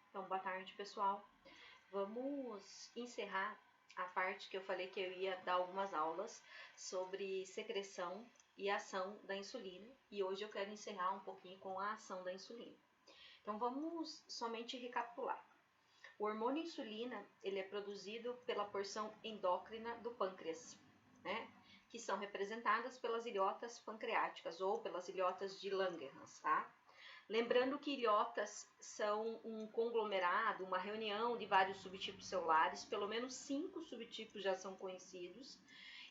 Então, boa tarde, pessoal. Vamos encerrar a parte que eu falei que eu ia dar algumas aulas sobre secreção e ação da insulina. E hoje eu quero encerrar um pouquinho com a ação da insulina. Então, vamos somente recapitular. O hormônio insulina, ele é produzido pela porção endócrina do pâncreas, né? Que são representadas pelas ilhotas pancreáticas ou pelas ilhotas de Langerhans, tá? Lembrando que ilhotas são um conglomerado, uma reunião de vários subtipos celulares, pelo menos 5 subtipos já são conhecidos,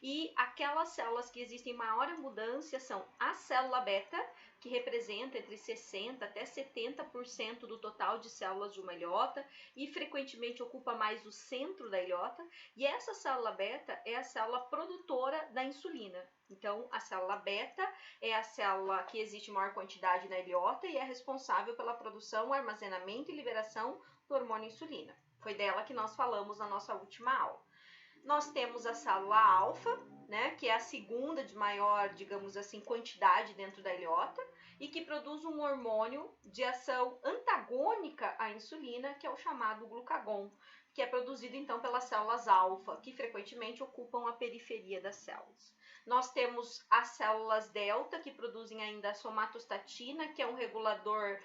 e aquelas células que existem maior abundância são a célula beta, que representa entre 60% até 70% do total de células de uma ilhota e frequentemente ocupa mais o centro da ilhota, e essa célula beta é a célula produtora da insulina. Então, a célula beta é a célula que existe em maior quantidade na ilhota e é responsável pela produção, armazenamento e liberação do hormônio insulina. Foi dela que nós falamos na nossa última aula. Nós temos a célula alfa, né, que é a segunda de maior, digamos assim, quantidade dentro da ilhota e que produz um hormônio de ação antagônica à insulina, que é o chamado glucagon, que é produzido então pelas células alfa, que frequentemente ocupam a periferia das células. Nós temos as células delta, que produzem ainda a somatostatina, que é um regulador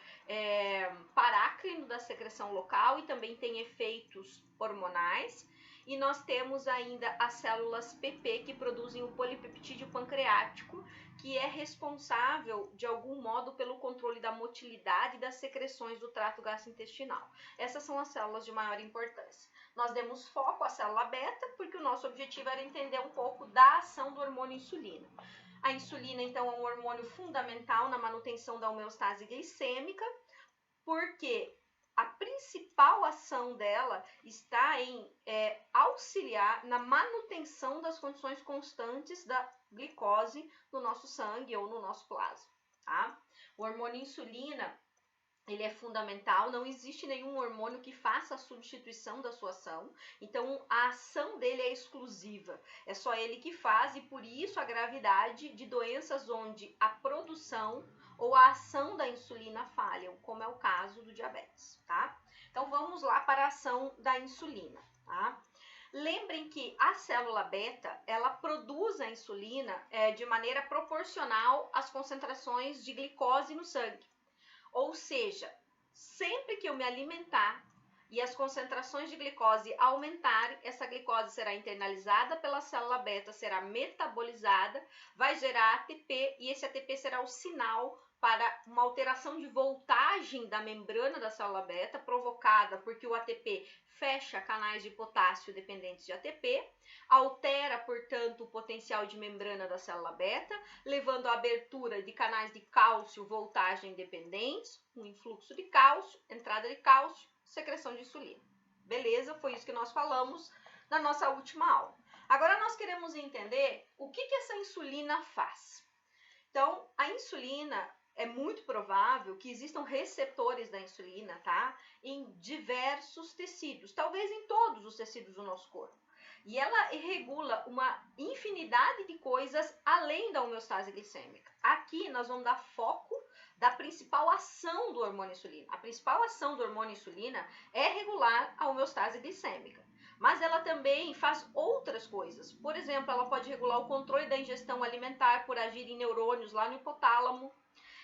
parácrino da secreção local e também tem efeitos hormonais. E nós temos ainda as células PP, que produzem o polipeptídeo pancreático, que é responsável, de algum modo, pelo controle da motilidade e das secreções do trato gastrointestinal. Essas são as células de maior importância. Nós demos foco à célula beta, porque o nosso objetivo era entender um pouco da ação do hormônio insulina. A insulina, então, é um hormônio fundamental na manutenção da homeostase glicêmica, porque a principal ação dela está em auxiliar na manutenção das condições constantes da glicose no nosso sangue ou no nosso plasma, tá? O hormônio insulina, ele é fundamental, não existe nenhum hormônio que faça a substituição da sua ação, então a ação dele é exclusiva, é só ele que faz, e por isso a gravidade de doenças onde a produção ou a ação da insulina falham, como é o caso do diabetes, tá? Então vamos lá para a ação da insulina, tá? Lembrem que a célula beta, ela produz a insulina de maneira proporcional às concentrações de glicose no sangue. Ou seja, sempre que eu me alimentar e as concentrações de glicose aumentarem, essa glicose será internalizada pela célula beta, será metabolizada, vai gerar ATP e esse ATP será o sinal para uma alteração de voltagem da membrana da célula beta, provocada porque o ATP fecha canais de potássio dependentes de ATP, altera, portanto, o potencial de membrana da célula beta, levando à abertura de canais de cálcio voltagem dependentes, um influxo de cálcio, entrada de cálcio, secreção de insulina. Beleza? Foi isso que nós falamos na nossa última aula. Agora nós queremos entender o que essa insulina faz. Então, a insulina, é muito provável que existam receptores da insulina, tá? Em diversos tecidos, talvez em todos os tecidos do nosso corpo. E ela regula uma infinidade de coisas além da homeostase glicêmica. Aqui nós vamos dar foco da principal ação do hormônio insulina. A principal ação do hormônio insulina é regular a homeostase glicêmica. Mas ela também faz outras coisas. Por exemplo, ela pode regular o controle da ingestão alimentar por agir em neurônios lá no hipotálamo.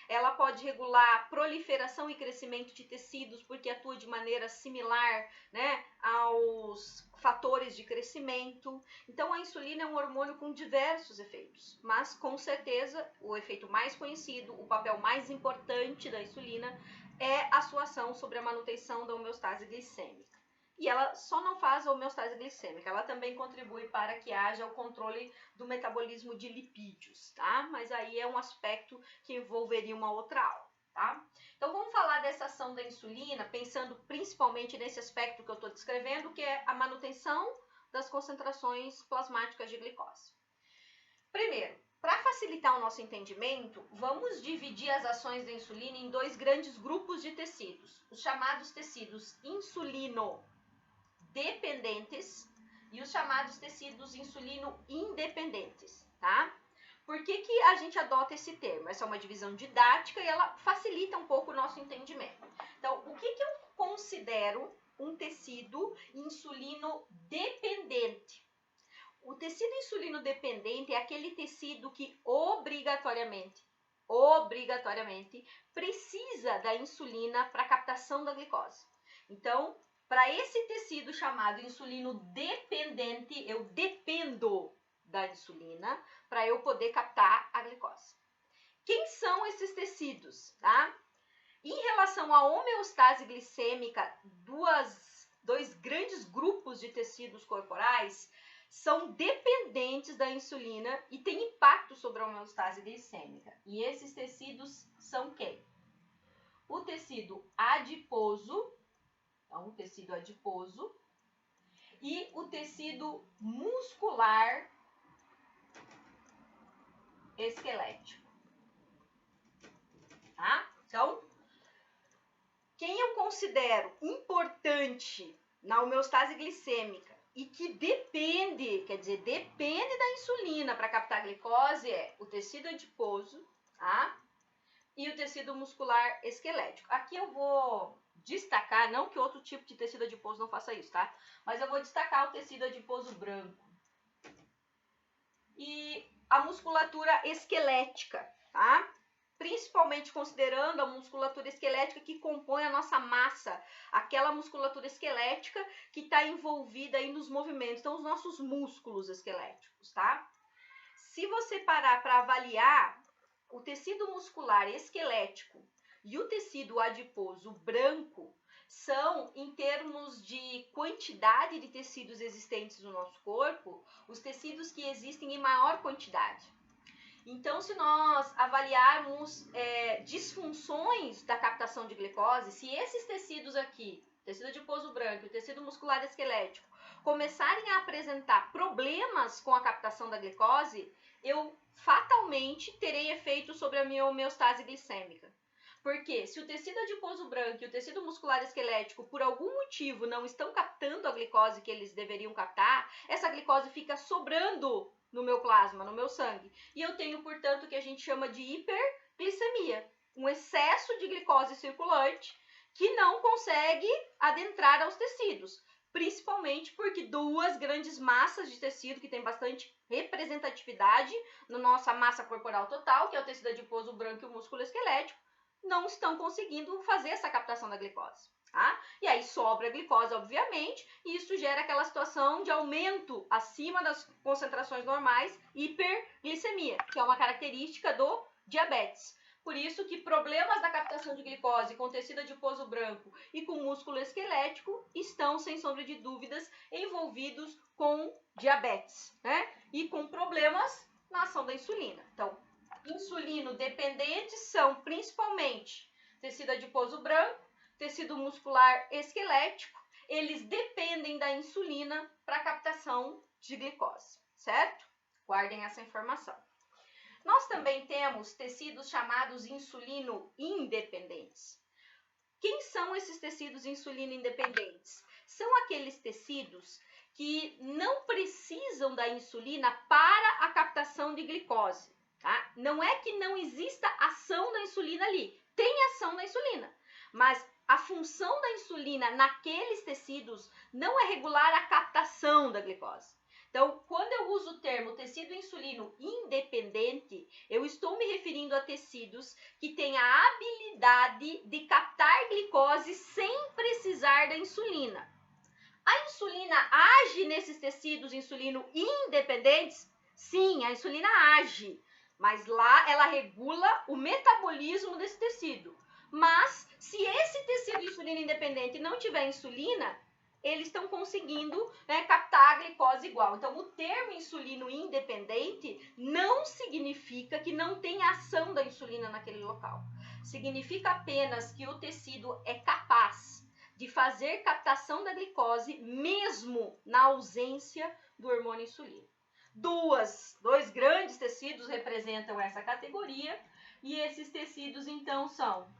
Ela pode regular a proliferação e crescimento de tecidos, porque atua de maneira similar, né, aos fatores de crescimento. Então, a insulina é um hormônio com diversos efeitos, mas com certeza o efeito mais conhecido, o papel mais importante da insulina é a sua ação sobre a manutenção da homeostase glicêmica. E ela só não faz a homeostase glicêmica, ela também contribui para que haja o controle do metabolismo de lipídios, tá? Mas aí é um aspecto que envolveria uma outra aula, tá? Então vamos falar dessa ação da insulina, pensando principalmente nesse aspecto que eu estou descrevendo, que é a manutenção das concentrações plasmáticas de glicose. Primeiro, para facilitar o nosso entendimento, vamos dividir as ações da insulina em dois grandes grupos de tecidos, os chamados tecidos insulino dependentes e os chamados tecidos insulino independentes, tá? Por que a gente adota esse termo? Essa é uma divisão didática e ela facilita um pouco o nosso entendimento. Então, o que eu considero um tecido insulino dependente. O tecido insulino dependente é aquele tecido que obrigatoriamente precisa da insulina para captação da glicose. Então, para esse tecido chamado insulino dependente, eu dependo da insulina para eu poder captar a glicose. Quem são esses tecidos, tá? Em relação à homeostase glicêmica, dois grandes grupos de tecidos corporais são dependentes da insulina e têm impacto sobre a homeostase glicêmica. E esses tecidos são quem? O tecido adiposo, então o tecido adiposo, e o tecido muscular esquelético. Tá? Então, quem eu considero importante na homeostase glicêmica e que depende da insulina para captar a glicose é o tecido adiposo, tá? E o tecido muscular esquelético. Aqui eu vou destacar, não que outro tipo de tecido adiposo não faça isso, tá? Mas eu vou destacar o tecido adiposo branco e a musculatura esquelética, tá? Principalmente considerando a musculatura esquelética que compõe a nossa massa, aquela musculatura esquelética que está envolvida aí nos movimentos, então os nossos músculos esqueléticos, tá? Se você parar para avaliar o tecido muscular esquelético e o tecido adiposo branco, são, em termos de quantidade de tecidos existentes no nosso corpo, os tecidos que existem em maior quantidade. Então, se nós avaliarmos disfunções da captação de glicose, se esses tecidos aqui, tecido adiposo branco e tecido muscular esquelético, começarem a apresentar problemas com a captação da glicose, eu fatalmente terei efeito sobre a minha homeostase glicêmica. Porque se o tecido adiposo branco e o tecido muscular esquelético, por algum motivo, não estão captando a glicose que eles deveriam captar, essa glicose fica sobrando no meu plasma, no meu sangue. E eu tenho, portanto, o que a gente chama de hiperglicemia, um excesso de glicose circulante que não consegue adentrar aos tecidos, principalmente porque duas grandes massas de tecido que tem bastante representatividade na nossa massa corporal total, que é o tecido adiposo branco e o músculo esquelético, não estão conseguindo fazer essa captação da glicose. Tá? E aí sobra a glicose, obviamente, e isso gera aquela situação de aumento acima das concentrações normais, hiperglicemia, que é uma característica do diabetes. Por isso que problemas da captação de glicose com tecido adiposo branco e com músculo esquelético estão, sem sombra de dúvidas, envolvidos com diabetes, né? E com problemas na ação da insulina. Então, insulino dependentes são principalmente tecido adiposo branco, tecido muscular esquelético, eles dependem da insulina para captação de glicose, certo? Guardem essa informação. Nós também temos tecidos chamados insulino independentes. Quem são esses tecidos insulino independentes? São aqueles tecidos que não precisam da insulina para a captação de glicose, tá? Não é que não exista ação da insulina ali, tem ação da insulina, mas a função da insulina naqueles tecidos não é regular a captação da glicose. Então, quando eu uso o termo tecido insulino independente, eu estou me referindo a tecidos que têm a habilidade de captar glicose sem precisar da insulina. A insulina age nesses tecidos insulino independentes? Sim, a insulina age, mas lá ela regula o metabolismo desse tecido. Mas se esse tecido insulino independente não tiver insulina, eles estão conseguindo, né, captar a glicose igual. Então, o termo insulino independente não significa que não tem ação da insulina naquele local. Significa apenas que o tecido é capaz de fazer captação da glicose mesmo na ausência do hormônio insulina. Dois grandes tecidos representam essa categoria e esses tecidos, então, são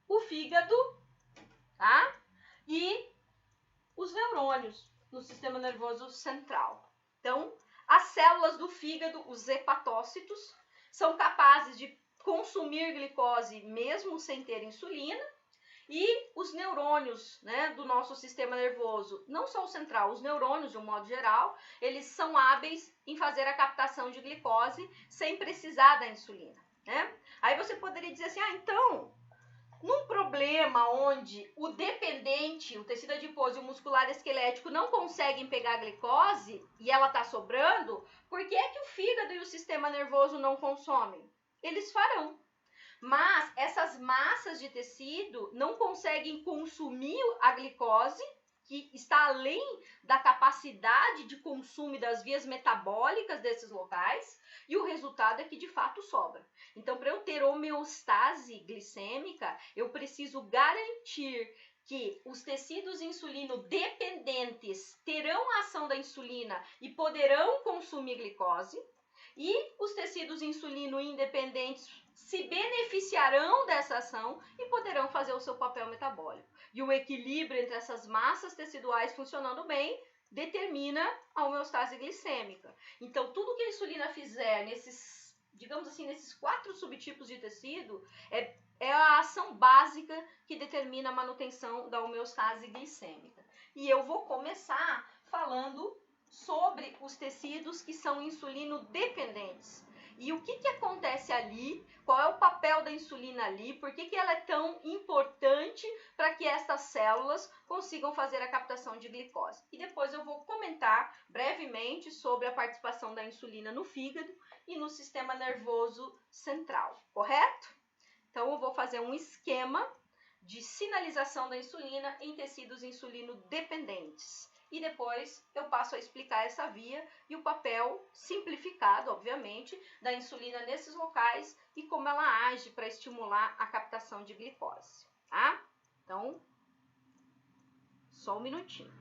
o fígado, tá? E os neurônios no sistema nervoso central. Então, as células do fígado, os hepatócitos, são capazes de consumir glicose mesmo sem ter insulina, E os neurônios, né, do nosso sistema nervoso, não só o central, os neurônios de um modo geral, eles são hábeis em fazer a captação de glicose sem precisar da insulina, né? Aí você poderia dizer assim, então, num problema onde o dependente, o tecido adiposo e o muscular esquelético não conseguem pegar a glicose e ela está sobrando, por que é que o fígado e o sistema nervoso não consomem? Eles farão. Mas essas massas de tecido não conseguem consumir a glicose, que está além da capacidade de consumo das vias metabólicas desses locais, e o resultado é que de fato sobra. Então, para eu ter homeostase glicêmica, eu preciso garantir que os tecidos insulino dependentes terão a ação da insulina e poderão consumir glicose, e os tecidos insulino independentes se beneficiarão dessa ação e poderão fazer o seu papel metabólico. E o equilíbrio entre essas massas teciduais funcionando bem determina a homeostase glicêmica. Então, tudo que a insulina fizer nesses, digamos assim, nesses 4 subtipos de tecido é a ação básica que determina a manutenção da homeostase glicêmica. E eu vou começar falando sobre os tecidos que são insulino dependentes. E o que acontece ali, qual é o papel da insulina ali, por que ela é tão importante para que estas células consigam fazer a captação de glicose. E depois eu vou comentar brevemente sobre a participação da insulina no fígado e no sistema nervoso central, correto? Então eu vou fazer um esquema de sinalização da insulina em tecidos insulino dependentes. E depois eu passo a explicar essa via e o papel simplificado, obviamente, da insulina nesses locais e como ela age para estimular a captação de glicose, tá? Então, só um minutinho.